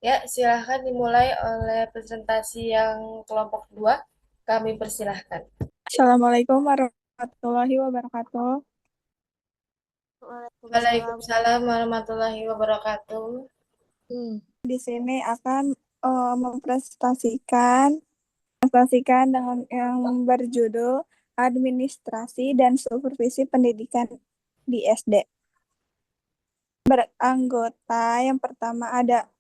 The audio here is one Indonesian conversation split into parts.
Ya, silahkan dimulai oleh presentasi yang kelompok 2. Kami persilahkan. Assalamualaikum warahmatullahi wabarakatuh. Waalaikumsalam. Waalaikumsalam warahmatullahi wabarakatuh. Di sini akan mempresentasikan dengan yang berjudul Administrasi dan Supervisi Pendidikan di SD. Beranggota yang pertama ada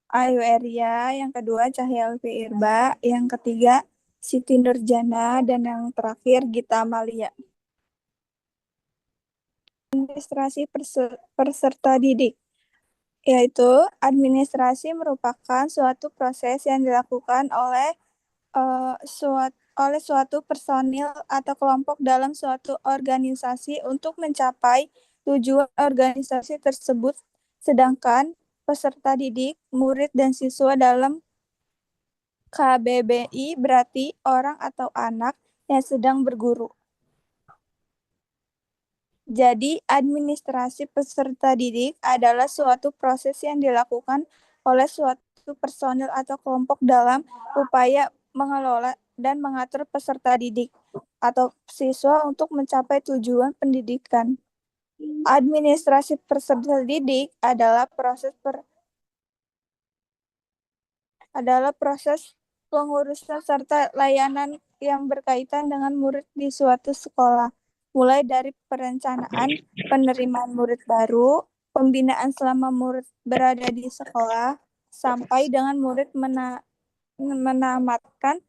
Ayu Eria, yang kedua Cahya Elvi Irba, yang ketiga Siti Nurjana, dan yang terakhir Gita Amalia. Administrasi peserta didik, yaitu administrasi merupakan suatu proses yang dilakukan oleh suatu personil atau kelompok dalam suatu organisasi untuk mencapai tujuan organisasi tersebut, sedangkan peserta didik, murid, dan siswa dalam KBBI berarti orang atau anak yang sedang berguru. Jadi, administrasi peserta didik adalah suatu proses yang dilakukan oleh suatu personil atau kelompok dalam upaya mengelola dan mengatur peserta didik atau siswa untuk mencapai tujuan pendidikan. Administrasi peserta didik adalah proses pengurusan serta layanan yang berkaitan dengan murid di suatu sekolah, mulai dari perencanaan penerimaan murid baru, pembinaan selama murid berada di sekolah, sampai dengan murid menamatkan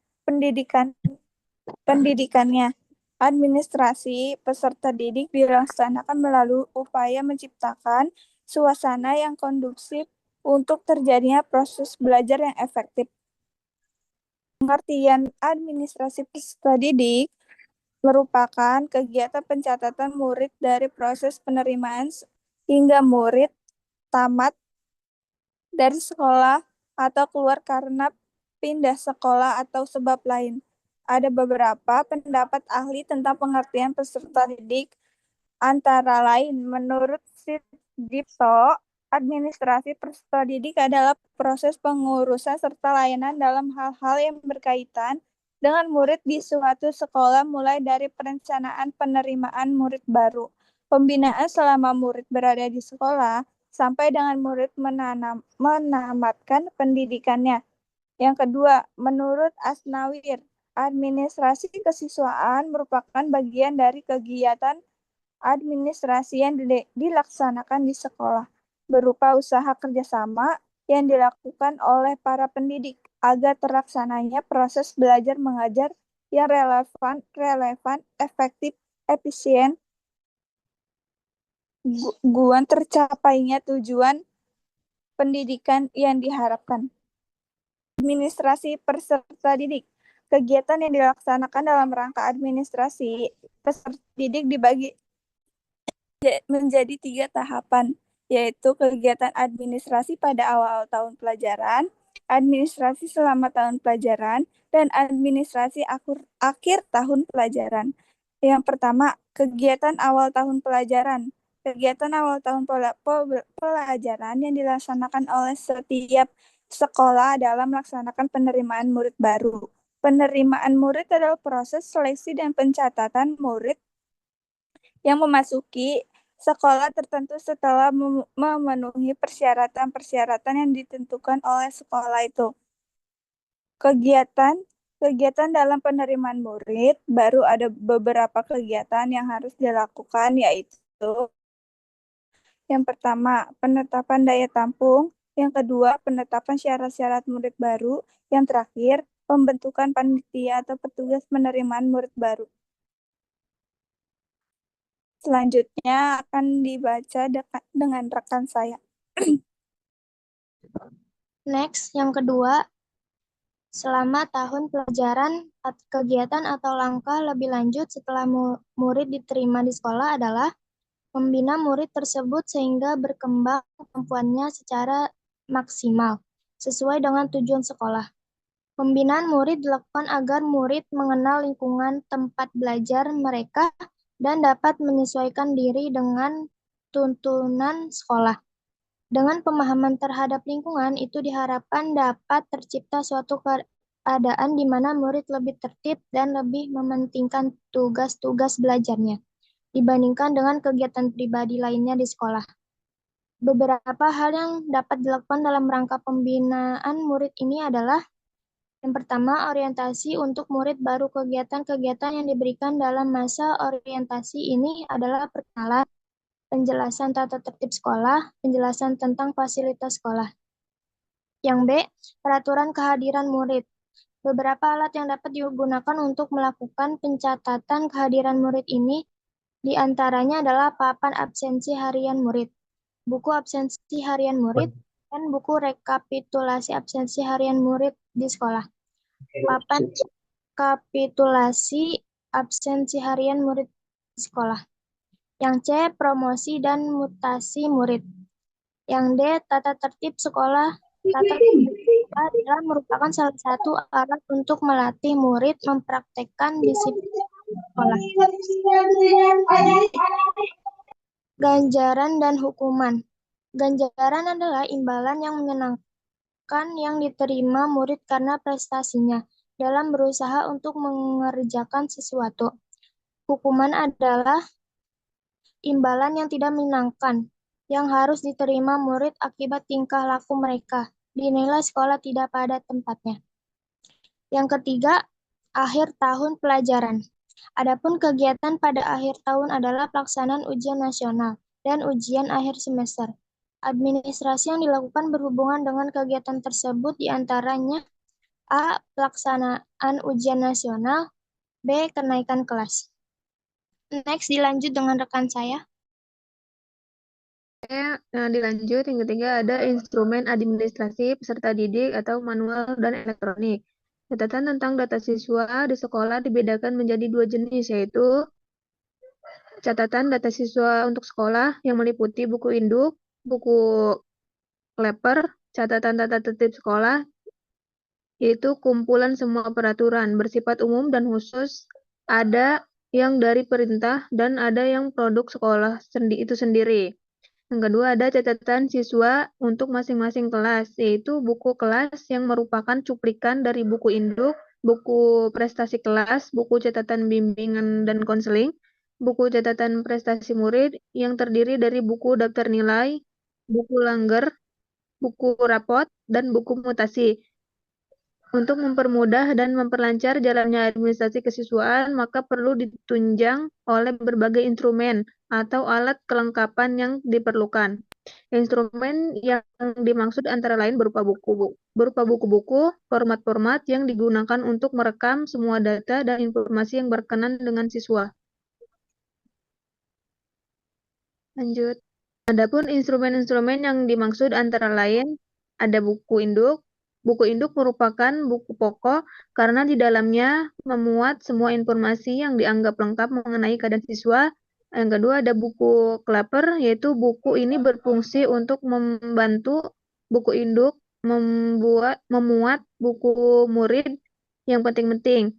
pendidikannya. Administrasi peserta didik dilaksanakan melalui upaya menciptakan suasana yang kondusif untuk terjadinya proses belajar yang efektif. Pengertian administrasi peserta didik merupakan kegiatan pencatatan murid dari proses penerimaan hingga murid tamat dari sekolah atau keluar karena pindah sekolah atau sebab lain. Ada beberapa pendapat ahli tentang pengertian peserta didik, antara lain menurut Dipto, administrasi peserta didik adalah proses pengurusan serta layanan dalam hal-hal yang berkaitan dengan murid di suatu sekolah, mulai dari perencanaan penerimaan murid baru, pembinaan selama murid berada di sekolah, sampai dengan murid menamatkan pendidikannya. Yang kedua, menurut Asnawir, administrasi kesiswaan merupakan bagian dari kegiatan administrasi yang dilaksanakan di sekolah, berupa usaha kerjasama yang dilakukan oleh para pendidik agar terlaksananya proses belajar mengajar yang relevan, efektif, efisien, guna tercapainya tujuan pendidikan yang diharapkan. Administrasi peserta didik. Kegiatan yang dilaksanakan dalam rangka administrasi peserta didik dibagi menjadi 3 tahapan, yaitu kegiatan administrasi pada awal tahun pelajaran, administrasi selama tahun pelajaran, dan administrasi akhir tahun pelajaran. Yang pertama, kegiatan awal tahun pelajaran. Kegiatan awal tahun pelajaran yang dilaksanakan oleh setiap sekolah dalam melaksanakan penerimaan murid baru. Penerimaan murid adalah proses seleksi dan pencatatan murid yang memasuki sekolah tertentu setelah memenuhi persyaratan-persyaratan yang ditentukan oleh sekolah itu. Kegiatan Kegiatan dalam penerimaan murid baru ada beberapa kegiatan yang harus dilakukan, yaitu yang pertama, penetapan daya tampung, yang kedua, penetapan syarat-syarat murid baru, yang terakhir, pembentukan panitia atau petugas penerimaan murid baru. Selanjutnya akan dibaca dengan rekan saya. Next, yang kedua, selama tahun pelajaran, kegiatan atau langkah lebih lanjut setelah murid diterima di sekolah adalah membina murid tersebut sehingga berkembang kemampuannya secara maksimal, sesuai dengan tujuan sekolah. Pembinaan murid dilakukan agar murid mengenal lingkungan tempat belajar mereka dan dapat menyesuaikan diri dengan tuntunan sekolah. Dengan pemahaman terhadap lingkungan, itu diharapkan dapat tercipta suatu keadaan di mana murid lebih tertib dan lebih mementingkan tugas-tugas belajarnya dibandingkan dengan kegiatan pribadi lainnya di sekolah. Beberapa hal yang dapat dilakukan dalam rangka pembinaan murid ini adalah yang pertama, orientasi untuk murid baru. Kegiatan-kegiatan yang diberikan dalam masa orientasi ini adalah perkenalan, penjelasan tata tertib sekolah, penjelasan tentang fasilitas sekolah. Yang B, peraturan kehadiran murid. Beberapa alat yang dapat digunakan untuk melakukan pencatatan kehadiran murid ini diantaranya adalah papan absensi harian murid, buku absensi harian murid, dan buku rekapitulasi absensi harian murid di sekolah. Papan rekapitulasi absensi harian murid di sekolah. Yang C, promosi dan mutasi murid. Yang D, tata tertib sekolah. Tata tertib sekolah adalah merupakan salah satu alat untuk melatih murid mempraktekkan disiplin sekolah. Ganjaran dan hukuman. Ganjaran adalah imbalan yang menyenangkan yang diterima murid karena prestasinya dalam berusaha untuk mengerjakan sesuatu. Hukuman adalah imbalan yang tidak menyenangkan yang harus diterima murid akibat tingkah laku mereka dinilai sekolah tidak pada tempatnya. Yang ketiga, akhir tahun pelajaran. Adapun kegiatan pada akhir tahun adalah pelaksanaan ujian nasional dan ujian akhir semester. Administrasi yang dilakukan berhubungan dengan kegiatan tersebut diantaranya A. Pelaksanaan ujian nasional, B. Kenaikan kelas. Next, dilanjut dengan rekan saya. Dilanjut, yang ketiga ada instrumen administrasi peserta didik atau manual dan elektronik. Catatan tentang data siswa di sekolah dibedakan menjadi dua jenis, yaitu catatan data siswa untuk sekolah yang meliputi buku induk, buku kleper, catatan data tertib sekolah, yaitu kumpulan semua peraturan bersifat umum dan khusus, ada yang dari perintah dan ada yang produk sekolah itu sendiri. Yang kedua ada catatan siswa untuk masing-masing kelas, yaitu buku kelas yang merupakan cuplikan dari buku induk, buku prestasi kelas, buku catatan bimbingan dan konseling, buku catatan prestasi murid yang terdiri dari buku daftar nilai, buku langgar, buku rapot, dan buku mutasi. Untuk mempermudah dan memperlancar jalannya administrasi kesiswaan, maka perlu ditunjang oleh berbagai instrumen atau alat kelengkapan yang diperlukan. Instrumen yang dimaksud antara lain berupa buku-buku, format-format yang digunakan untuk merekam semua data dan informasi yang berkenan dengan siswa. Lanjut. Adapun instrumen-instrumen yang dimaksud antara lain ada buku induk. Buku induk merupakan buku pokok karena di dalamnya memuat semua informasi yang dianggap lengkap mengenai keadaan siswa. Yang kedua ada buku kleper, yaitu buku ini berfungsi untuk membantu buku induk memuat buku murid yang penting-penting.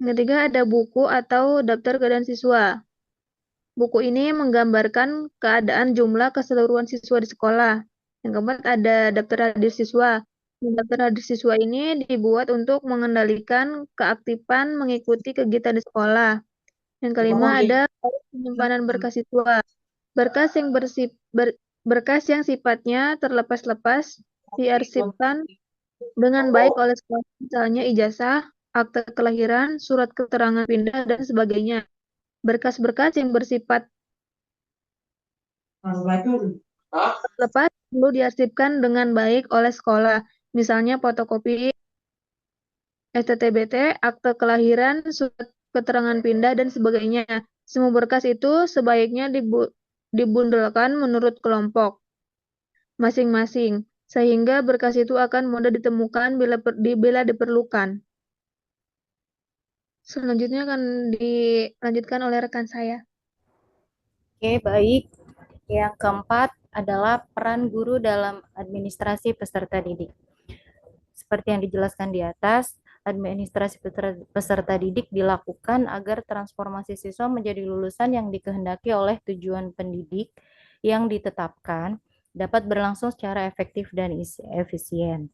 Yang ketiga ada buku atau daftar keadaan siswa. Buku ini menggambarkan keadaan jumlah keseluruhan siswa di sekolah. Yang keempat ada daftar hadir siswa. Daftar hadir siswa ini dibuat untuk mengendalikan keaktifan mengikuti kegiatan di sekolah. Yang kelima ada penyimpanan berkas siswa. Berkas yang sifatnya terlepas-lepas diarsipkan dengan baik oleh sekolah, misalnya ijazah, akte kelahiran, surat keterangan pindah, dan sebagainya. Berkas-berkas yang bersifat lepas perlu diarsipkan dengan baik oleh sekolah, misalnya fotokopi STTBT, akte kelahiran, surat keterangan pindah, dan sebagainya. Semua berkas itu sebaiknya dibundelkan menurut kelompok masing-masing, sehingga berkas itu akan mudah ditemukan bila diperlukan. Selanjutnya akan dilanjutkan oleh rekan saya. Oke, baik. Yang keempat adalah peran guru dalam administrasi peserta didik. Seperti yang dijelaskan di atas, administrasi peserta didik dilakukan agar transformasi siswa menjadi lulusan yang dikehendaki oleh tujuan pendidik yang ditetapkan dapat berlangsung secara efektif dan efisien.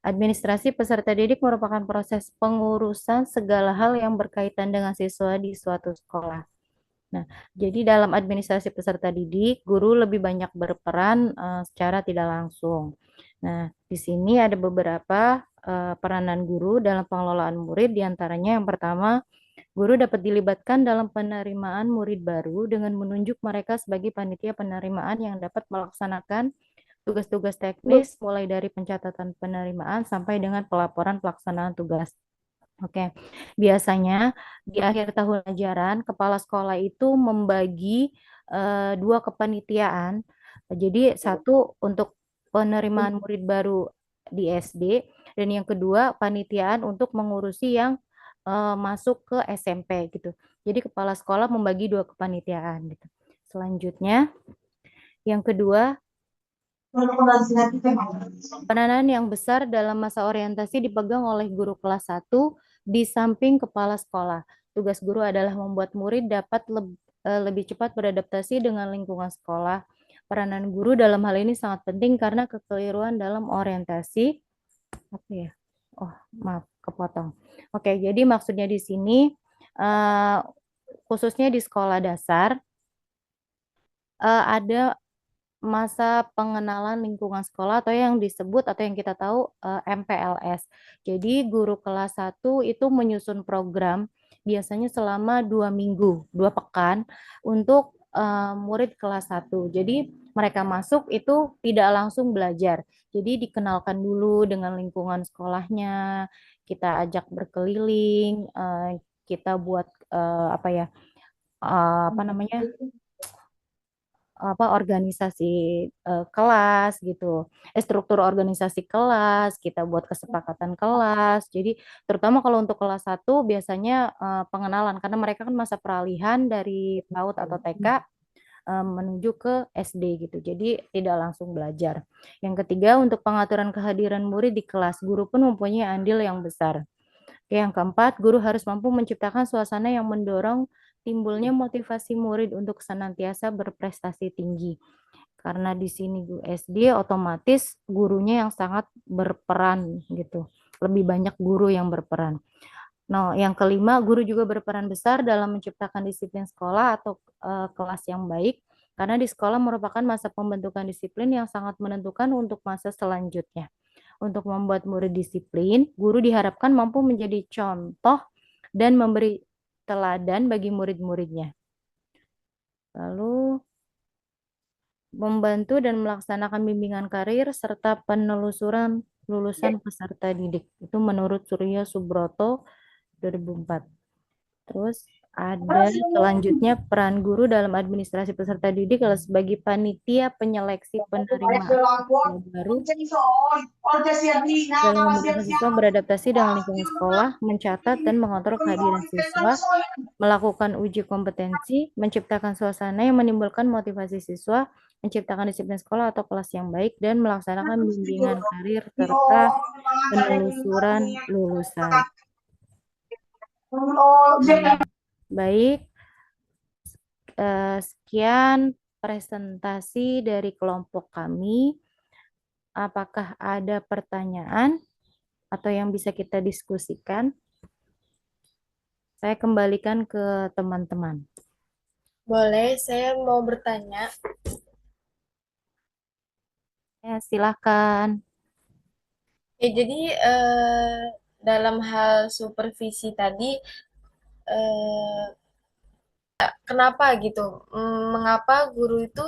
Administrasi peserta didik merupakan proses pengurusan segala hal yang berkaitan dengan siswa di suatu sekolah. Nah, jadi dalam administrasi peserta didik, guru lebih banyak berperan secara tidak langsung. Nah, di sini ada beberapa peranan guru dalam pengelolaan murid, diantaranya yang pertama, guru dapat dilibatkan dalam penerimaan murid baru dengan menunjuk mereka sebagai panitia penerimaan yang dapat melaksanakan tugas-tugas teknis mulai dari pencatatan penerimaan sampai dengan pelaporan pelaksanaan tugas. Oke, biasanya di akhir tahun ajaran kepala sekolah itu membagi dua kepanitiaan. Jadi satu untuk penerimaan murid baru di SD dan yang kedua panitiaan untuk mengurusi yang masuk ke SMP gitu. Jadi kepala sekolah membagi dua kepanitiaan gitu. Selanjutnya, yang kedua, peranan yang besar dalam masa orientasi dipegang oleh guru kelas 1 di samping kepala sekolah. Tugas guru adalah membuat murid dapat lebih cepat beradaptasi dengan lingkungan sekolah. Peranan guru dalam hal ini sangat penting karena kekeliruan dalam orientasi. Apa ya? Oh, maaf, kepotong. Oke, jadi maksudnya di sini khususnya di sekolah dasar ada masa pengenalan lingkungan sekolah atau yang disebut atau yang kita tahu MPLS. Jadi guru kelas 1 itu menyusun program biasanya selama 2 minggu, 2 pekan untuk murid kelas 1. Jadi mereka masuk itu tidak langsung belajar. Jadi dikenalkan dulu dengan lingkungan sekolahnya, kita ajak berkeliling, kita buat apa ya, apa namanya, organisasi kelas gitu, struktur organisasi kelas, kita buat kesepakatan kelas. Jadi terutama kalau untuk kelas 1 biasanya pengenalan karena mereka kan masa peralihan dari PAUD atau TK menuju ke SD gitu. Jadi tidak langsung belajar. Yang ketiga, untuk pengaturan kehadiran murid di kelas, guru pun mempunyai andil yang besar. Yang keempat, guru harus mampu menciptakan suasana yang mendorong timbulnya motivasi murid untuk senantiasa berprestasi tinggi. Karena di sini SD otomatis gurunya yang sangat berperan gitu. Lebih banyak guru yang berperan. Nah, yang kelima, guru juga berperan besar dalam menciptakan disiplin sekolah atau kelas yang baik. Karena di sekolah merupakan masa pembentukan disiplin yang sangat menentukan untuk masa selanjutnya. Untuk membuat murid disiplin, guru diharapkan mampu menjadi contoh dan memberi teladan bagi murid-muridnya. Lalu membantu dan melaksanakan bimbingan karir serta penelusuran lulusan peserta didik. Itu menurut Surya Subroto 2004. Terus ada selanjutnya peran guru dalam administrasi peserta didik adalah sebagai panitia penyeleksi penerimaan siswa baru dalam memudahkan siswa beradaptasi dengan lingkungan sekolah, mencatat dan mengontrol kehadiran siswa, melakukan uji kompetensi, menciptakan suasana yang menimbulkan motivasi siswa, menciptakan disiplin sekolah atau kelas yang baik, dan melaksanakan bimbingan karir serta penelusuran lulusan. Baik, sekian presentasi dari kelompok kami. Apakah ada pertanyaan atau yang bisa kita diskusikan? Saya kembalikan ke teman-teman. Boleh, saya mau bertanya. Ya, silakan. Ya, jadi dalam hal supervisi tadi, kenapa gitu? Mengapa guru itu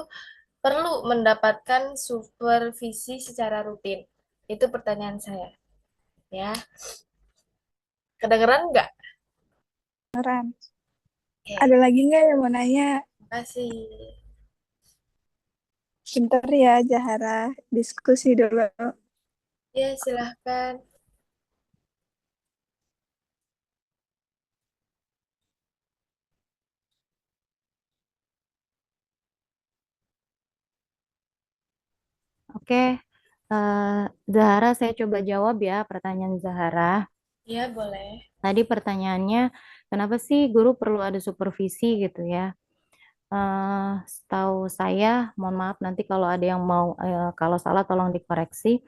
perlu mendapatkan supervisi secara rutin? Itu pertanyaan saya. Ya, kedengeran nggak? Beneran. Oke, Ada lagi nggak yang mau nanya? terima kasih. Bentar ya, Zahara. Diskusi dulu. Ya, silahkan. Oke, Zahara, saya coba jawab ya pertanyaan Zahara. Ya, boleh. Tadi pertanyaannya, kenapa sih guru perlu ada supervisi gitu ya? Setahu saya, mohon maaf nanti kalau ada yang mau, kalau salah tolong dikoreksi.